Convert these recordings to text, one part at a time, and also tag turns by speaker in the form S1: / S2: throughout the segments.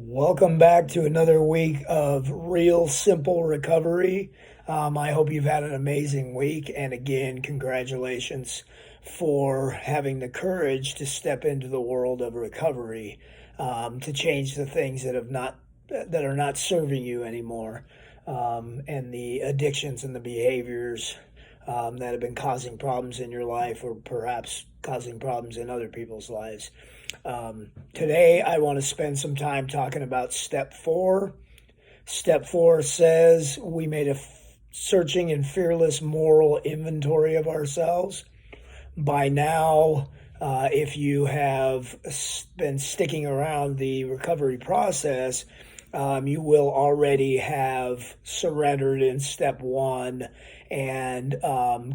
S1: Welcome back to another week of Real Simple Recovery. I hope you've had an amazing week. And again, congratulations for having the courage to step into the world of recovery, to change the things that are not serving you anymore, and the addictions and the behaviors that have been causing problems in your life or perhaps causing problems in other people's lives. Today, I want to spend some time talking about step four. Step four says we made a searching and fearless moral inventory of ourselves. By now, if you have been sticking around the recovery process, you will already have surrendered in step one and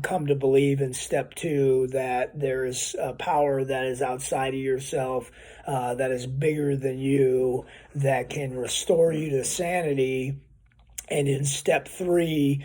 S1: come to believe in step two that there is a power that is outside of yourself, that is bigger than you, that can restore you to sanity. And in step three,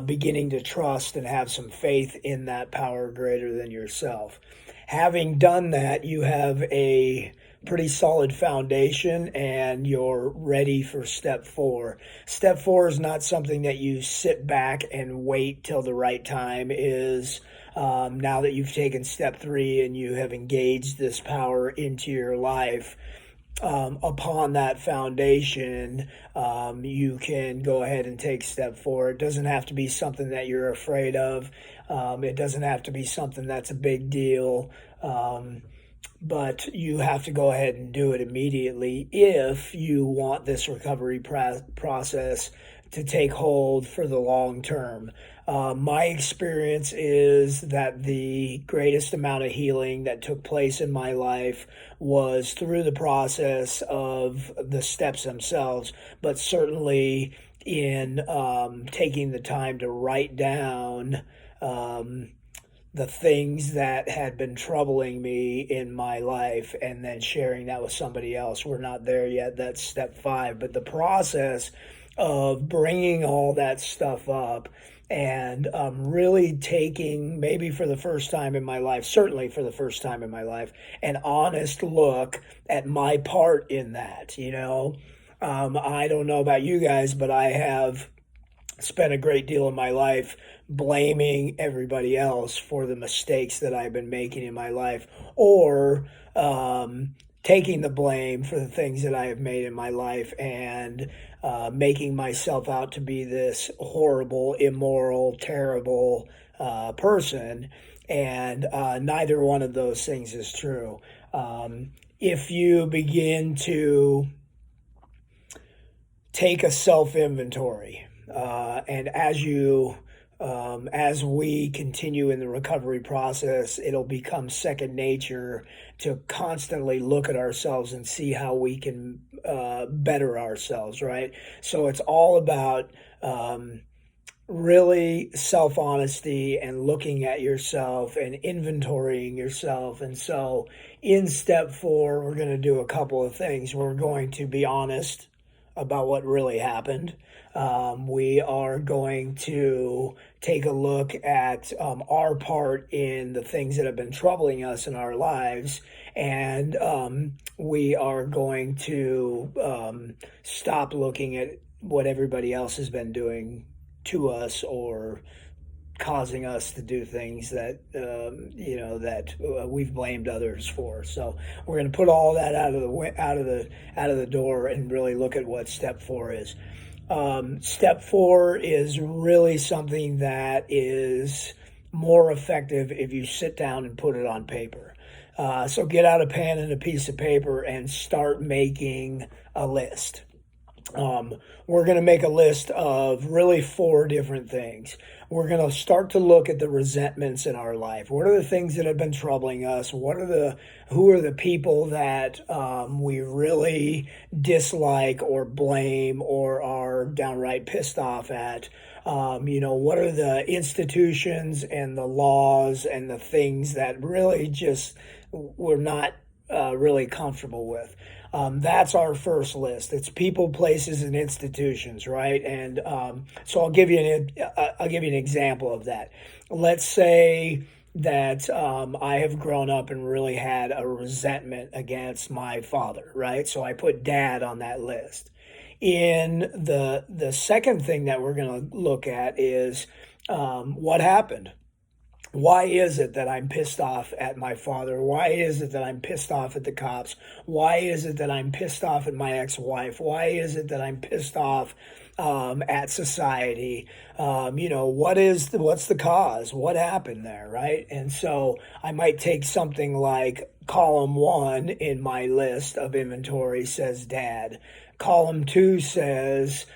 S1: beginning to trust and have some faith in that power greater than yourself. Having done that, you have a pretty solid foundation and you're ready for step four. Step four is not something that you sit back and wait till the right time is. Now that you've taken step three and you have engaged this power into your life, upon that foundation, you can go ahead and take step four. It doesn't have to be something that you're afraid of. It doesn't have to be something that's a big deal. But you have to go ahead and do it immediately if you want this recovery process to take hold for the long term. My experience is that the greatest amount of healing that took place in my life was through the process of the steps themselves, but certainly in taking the time to write down the things that had been troubling me in my life and then sharing that with somebody else. We're not there yet. That's step five. But the process of bringing all that stuff up and really taking, maybe for the first time in my life, certainly for the first time in my life, an honest look at my part in that. I don't know about you guys, but I have spent a great deal of my life blaming everybody else for the mistakes that I've been making in my life, or taking the blame for the things that I have made in my life and making myself out to be this horrible, immoral, terrible person. And neither one of those things is true. If you begin to take a self-inventory, and as we continue in the recovery process, it'll become second nature to constantly look at ourselves and see how we can better ourselves, right? So it's all about really self-honesty and looking at yourself and inventorying yourself. And so in step four, we're going to do a couple of things. We're going to be honest about what really happened. We are going to take a look at our part in the things that have been troubling us in our lives, and we are going to stop looking at what everybody else has been doing to us or causing us to do things that we've blamed others for. So we're going to put all that out of the door and really look at what step four is. Step four is really something that is more effective if you sit down and put it on paper. So get out a pen and a piece of paper and start making a list. We're going to make a list of really four different things. We're going to start to look at the resentments in our life. What are the things that have been troubling us? Who are the people that we really dislike or blame or are downright pissed off at? What are the institutions and the laws and the things that really just we're not really comfortable with? That's our first list. It's people, places, and institutions, right? And so I'll give you an example of that. Let's say that I have grown up and really had a resentment against my father, right? So I put dad on that list. In the second thing that we're going to look at is what happened. Why is it that I'm pissed off at my father? Why is it that I'm pissed off at the cops? Why is it that I'm pissed off at my ex-wife? Why is it that I'm pissed off at society? What's the cause? What happened there, right? And so I might take something like column one in my list of inventory says dad. Column two says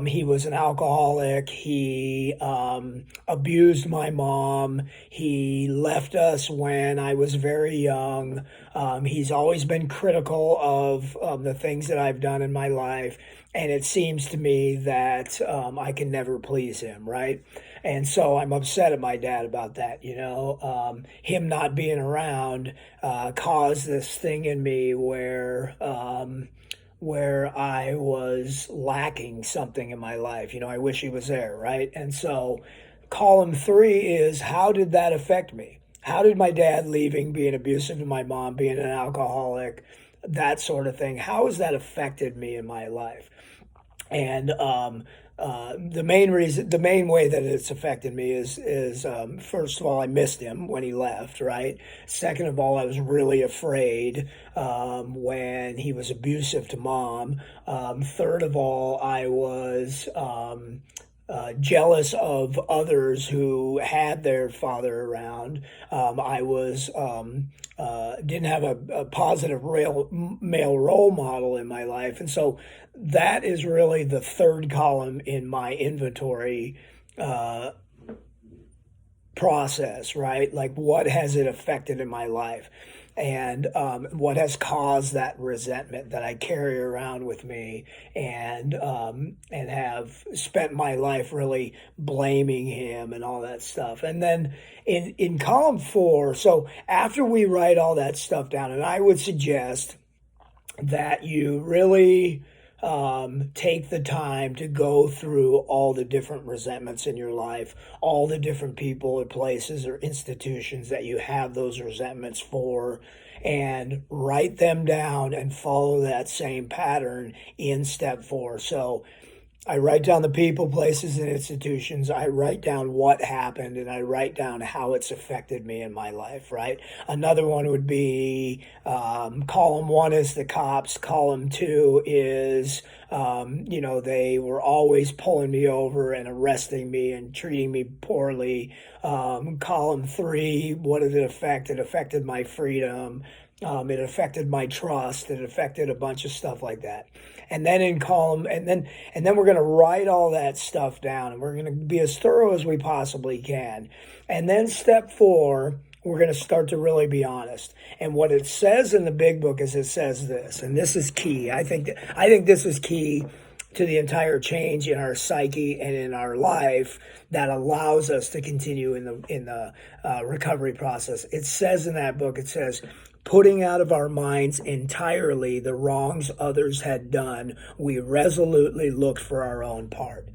S1: he was an alcoholic. He abused my mom. He left us when I was very young. He's always been critical of the things that I've done in my life. And it seems to me that I can never please him, right? And so I'm upset at my dad about that. Him not being around caused this thing in me where I was lacking something in my life. I wish he was there, right? And so column three is, how did that affect me? How did my dad leaving, being abusive to my mom, being an alcoholic, that sort of thing, how has that affected me in my life? And the main way that it's affected me is first of all, I missed him when he left, right? Second of all, I was really afraid when he was abusive to mom. Third of all, I was jealous of others who had their father around. I was didn't have a positive male role model in my life, and so that is really the third column in my inventory process, right? Like, what has it affected in my life? And what has caused that resentment that I carry around with me, and have spent my life really blaming him and all that stuff. And then in column four, so after we write all that stuff down, and I would suggest that you really take the time to go through all the different resentments in your life, all the different people or places or institutions that you have those resentments for, and write them down and follow that same pattern in step four. So I write down the people, places, and institutions. I write down what happened, and I write down how it's affected me in my life, right? Another one would be column one is the cops. Column two is, they were always pulling me over and arresting me and treating me poorly. Column three, what did it affect? It affected my freedom. It affected my trust. It affected a bunch of stuff like that. And then and then we're going to write all that stuff down, and we're going to be as thorough as we possibly can. And then step four, we're going to start to really be honest. And what it says in the big book is, it says this, and this is key. I think this is key to the entire change in our psyche and in our life that allows us to continue in the recovery process. It says in that book, it says, putting out of our minds entirely the wrongs others had done, we resolutely looked for our own part.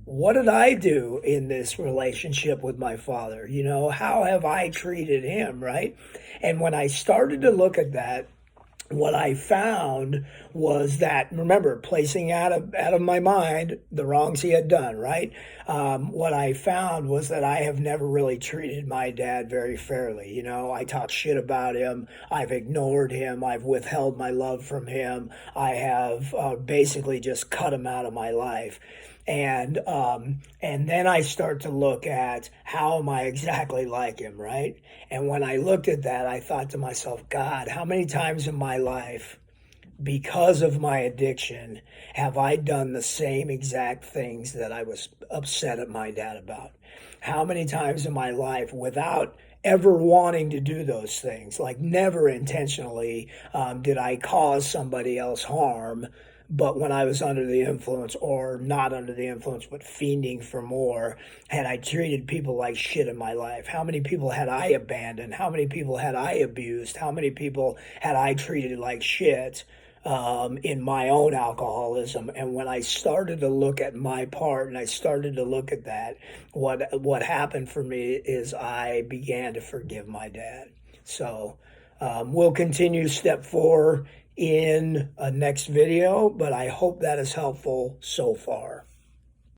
S1: What did I do in this relationship with my father? How have I treated him, right? And when I started to look at that, what I found was that, remember, placing out of my mind the wrongs he had done, right? What I found was that I have never really treated my dad very fairly. I talk shit about him. I've ignored him. I've withheld my love from him. I have basically just cut him out of my life. And then I start to look at, how am I exactly like him, right? And when I looked at that, I thought to myself, God, how many times in my life, because of my addiction, have I done the same exact things that I was upset at my dad about? How many times in my life, without ever wanting to do those things, like never intentionally did I cause somebody else harm, but when I was under the influence, or not under the influence, but fiending for more, had I treated people like shit in my life? How many people had I abandoned? How many people had I abused? How many people had I treated like shit? in my own alcoholism. And when I started to look at my part and I started to look at that, what happened for me is I began to forgive my dad. So we'll continue step 4 in a next video, but I hope that is helpful so far.